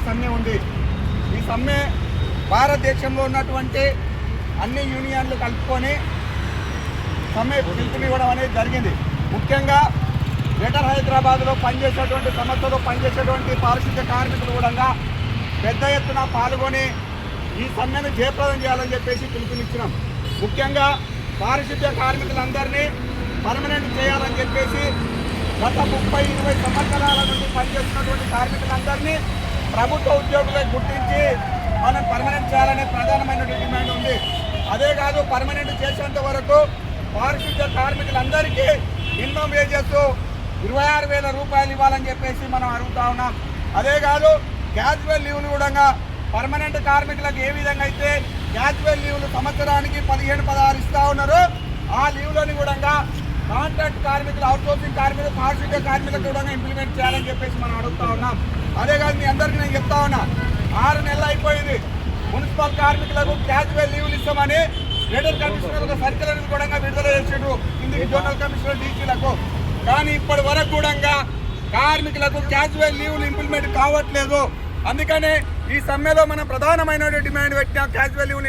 సమ్మె ఉంది. ఈ సమ్మె భారతదేశంలో ఉన్నటువంటి అన్ని యూనియన్లు కలుపుకొని సమ్మె పిలుపునివ్వడం అనేది జరిగింది. ముఖ్యంగా గ్రేటర్ హైదరాబాద్లో పనిచేసేటువంటి సంస్థలో పనిచేసేటువంటి పారిశుద్ధ్య కార్మికులు కూడా పెద్ద ఎత్తున పాల్గొని ఈ సమ్మెను జయప్రదం చేయాలని చెప్పేసి పిలుపునిచ్చినాం. ముఖ్యంగా పారిశుద్ధ్య కార్మికులందరినీ పర్మనెంట్ చేయాలని చెప్పేసి గత 30-20 సంవత్సరాల నుండి పనిచేస్తున్నటువంటి కార్మికులందరినీ ప్రభుత్వ ఉద్యోగులకు గుర్తించి మనం పర్మనెంట్ చేయాలనే ప్రధానమైన డిమాండ్ ఉంది. అదే కాదు, పర్మనెంట్ చేసేంత వరకు పారిశుద్ధ్య కార్మికులందరికీ మినిమం వేజెస్ 26,000 రూపాయలు ఇవ్వాలని చెప్పేసి మనం అడుగుతా ఉన్నాం. అదే కాదు, క్యాజువల్ లీవ్లు కూడా పర్మనెంట్ కార్మికులకు ఏ విధంగా అయితే క్యాజువల్ లీవ్లు సంవత్సరానికి 15-16 ఇస్తూ ఉన్నారో ఆ లీవ్లని కూడా కాంట్రాక్ట్ కార్మికులు, అవుట్సోర్సింగ్ కార్మికులు, పారిశుద్ధ్య కార్మికులకు కూడా ఇంప్లిమెంట్ చేయాలని చెప్పేసి మనం అడుగుతా ఉన్నాం. అదే కాదు, మీ అందరికీ నేను చెప్తా ఉన్నా, 6 నెలలు అయిపోయింది. మున్సిపల్ కార్మికులకు క్యాజువల్ లీవ్లు ఇస్తామని గ్రేటర్ కమిషనర్ ఒక సర్క్యులర్ కూడా విడుదల చేసిండ్రు కిందికి జోనల్ కమిషనర్ డీసీలకు. కానీ ఇప్పటి వరకు కూడా కార్మికులకు క్యాజువల్ లీవ్లు ఇంప్లిమెంట్ కావట్లేదు. అందుకనే ఈ సమ్మెలో మనం ప్రధానమైన డిమాండ్ పెట్టిన క్యాజువల్ లీవ్లు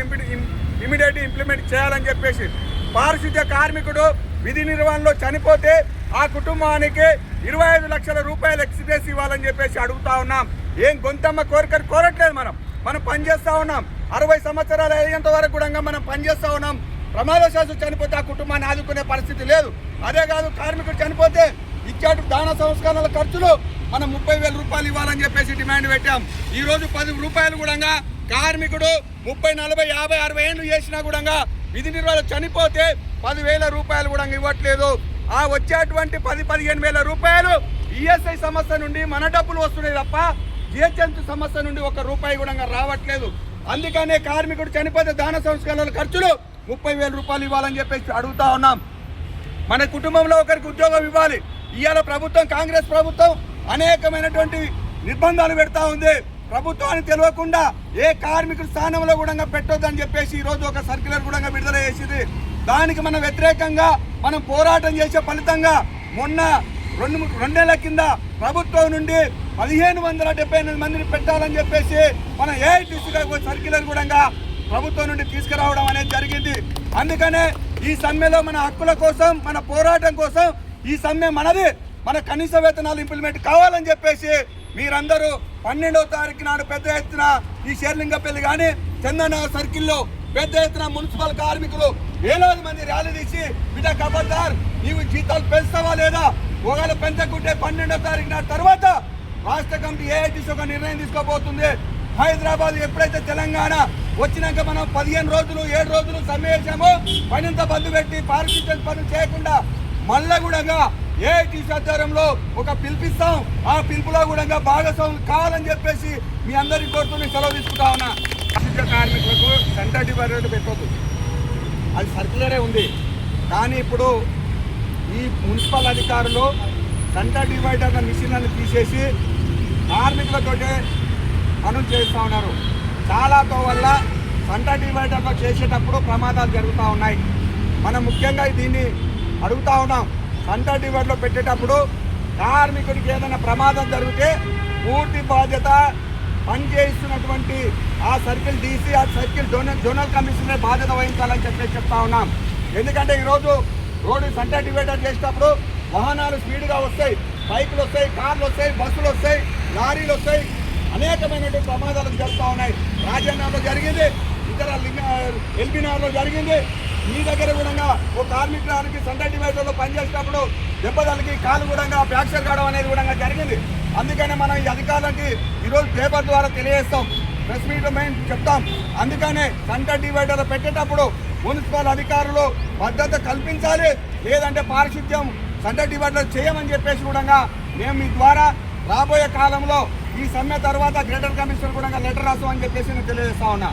ఇమీడియట్ ఇంప్లిమెంట్ చేయాలని చెప్పేసి, పారిశుద్ధ్య కార్మికుడు విధి నిర్వహణలో చనిపోతే ఆ కుటుంబానికి 25 లక్షల రూపాయలు ఎక్స్గ్రేస్ ఇవ్వాలని చెప్పేసి అడుగుతా ఉన్నాం. ఏం గొంతమ్మ కోరికలు కోరట్లేదు. మనం పనిచేస్తూ ఉన్నాం. 60 సంవత్సరాలు అయ్యేంత వరకు కూడా మనం పనిచేస్తూ ఉన్నాం. ప్రమాదశాస్తు చనిపోతే ఆ కుటుంబాన్ని ఆదుకునే పరిస్థితి లేదు. అదే కాదు, కార్మికుడు చనిపోతే ఇచ్చాడు దాన సంస్కరణల ఖర్చులు మనం 30,000 రూపాయలు ఇవ్వాలని చెప్పేసి డిమాండ్ పెట్టాం. ఈ రోజు 10 రూపాయలు కూడా కార్మికుడు 30, 40, 50, 60 ఏళ్ళు చేసినా కూడా విధి నిర్వహణ చనిపోతే 10,000 రూపాయలు కూడా ఇవ్వట్లేదు. ఆ వచ్చేటువంటి 10-15,000 రూపాయలు ఈఎస్ఐ సంస్థ నుండి మన డబ్బులు వస్తున్నాయి తప్ప జిహెచ్ఎంసీ సంస్థ నుండి 1 రూపాయి కూడా రావట్లేదు. అందుకనే కార్మికుడు చనిపోతే దాన సంస్కరణల ఖర్చులు 30,000 రూపాయలు ఇవ్వాలని చెప్పేసి అడుగుతా ఉన్నాం. మన కుటుంబంలో ఒకరికి ఉద్యోగం ఇవ్వాలి. ఇవాళ ప్రభుత్వం, కాంగ్రెస్ ప్రభుత్వం అనేకమైనటువంటి నిర్బంధాలు పెడతా ఉంది. ప్రభుత్వాన్ని తెలియకుండా ఏ కార్మికుడి స్థానంలో కూడా పెట్టొద్దని చెప్పేసి ఈరోజు ఒక సర్క్యులర్ కూడా విడుదల చేసింది. దానికి మనం వ్యతిరేకంగా మనం పోరాటం చేసే ఫలితంగా మొన్న 2 నెలల కింద ప్రభుత్వం నుండి 1,578 మందిని పెట్టాలని చెప్పేసి మన ఏఐటీసీగా సర్క్యులర్ కూడా ప్రభుత్వం నుండి తీసుకురావడం అనేది జరిగింది. అందుకనే ఈ సమ్మెలో మన హక్కుల కోసం, మన పోరాటం కోసం ఈ సమ్మె మనది. మన కనీస వేతనాలు ఇంప్లిమెంట్ కావాలని చెప్పేసి మీరందరూ 12వ తారీఖు నాడు పెద్ద ఎత్తున ఈ షేర్లింగపల్లి కానీ చందనగర్ సర్కిల్లో పెద్ద ఎత్తున మున్సిపల్ కార్మికులు వేలాది మంది ర్యాలీ తీసి, బిడ్డ ఖబర్దార్, నీవు జీతాలు పెంచుతావా లేదా, ఒకవేళ పెంచకుంటే 12వ తారీఖు నాడు తర్వాత రాష్ట్ర కమిటీ ఏఐటీసీ ఒక నిర్ణయం తీసుకోబోతుంది. హైదరాబాద్ ఎప్పుడైతే తెలంగాణ వచ్చినాక మనం 15 రోజులు 7 రోజులు సమ్మె చేసామో పనింత బంద్ పెట్టి పారిశుద్ధ్య పనులు చేయకుండా మళ్ళా కూడా ఏఐటీసీ ఆధ్వర్యంలో ఒక పిలిపిస్తాం. ఆ పిలుపులో కూడా భాగస్వామ్యం కావాలని చెప్పేసి మీ అందరికీ కోరుతూ సెలవు తీసుకుంటా ఉన్నా. పారిశుద్ధ్య కార్మికులకు సెంటర్ డిపార్ట్మెంట్ పెట్టొద్దు, అది సర్క్యులరే ఉంది. కానీ ఇప్పుడు ఈ మున్సిపల్ అధికారులు సెంటర్ డివైడర్ మిషన్లను తీసేసి కార్మికులతోటే పనులు చేస్తూ ఉన్నారు. చాలాతో వల్ల సెంటర్ డివైడర్లో చేసేటప్పుడు ప్రమాదాలు జరుగుతూ ఉన్నాయి. మనం ముఖ్యంగా దీన్ని అడుగుతా ఉన్నాం. సెంటర్ డివైడర్లో పెట్టేటప్పుడు కార్మికుడికి ఏదైనా ప్రమాదం జరిగితే పూర్తి బాధ్యత పనిచేస్తున్నటువంటి ఆ సర్కిల్ డీసీ, ఆ సర్కిల్ జోనల్ కమిషనర్ బాధ్యత వహించాలని చెప్పేసి చెప్తా ఉన్నాం. ఎందుకంటే ఈరోజు రోడ్డు సెంటర్ డివైడర్ చేసేటప్పుడు వాహనాలు స్పీడ్గా వస్తాయి, బైకులు వస్తాయి, కార్లు వస్తాయి, బస్సులు వస్తాయి, లారీలు వస్తాయి, అనేకమైనటువంటి ప్రమాదాలు జరుగుతూ ఉన్నాయి. రాజన్నలో జరిగింది, ఇతర ఎల్బీనగర్లో జరిగింది. మీ దగ్గర కూడా ఓ కార్మికురానికి సెంటర్ డివైడర్లో పనిచేసేటప్పుడు దెబ్బతలకి కాలు కూడా ఫ్రాక్చర్ కావడం అనేది కూడా జరిగింది. అందుకనే మనం ఈ అధికారులకి ఈరోజు పేపర్ ద్వారా తెలియజేస్తాం, ప్రెస్ మీట్లో మేము చెప్తాం. అందుకనే సెంటర్ డివైడర్లు పెట్టేటప్పుడు మున్సిపల్ అధికారులు భద్రత కల్పించాలి, లేదంటే పారిశుద్ధ్యం సెంటర్ డివైడర్లు చేయమని చెప్పేసి కూడా మేము మీ ద్వారా రాబోయే కాలంలో ఈ సమ్మె తర్వాత గ్రేటర్ కమిషనర్ కూడా లెటర్ రాస్తామని చెప్పేసి నేను తెలియజేస్తా ఉన్నా.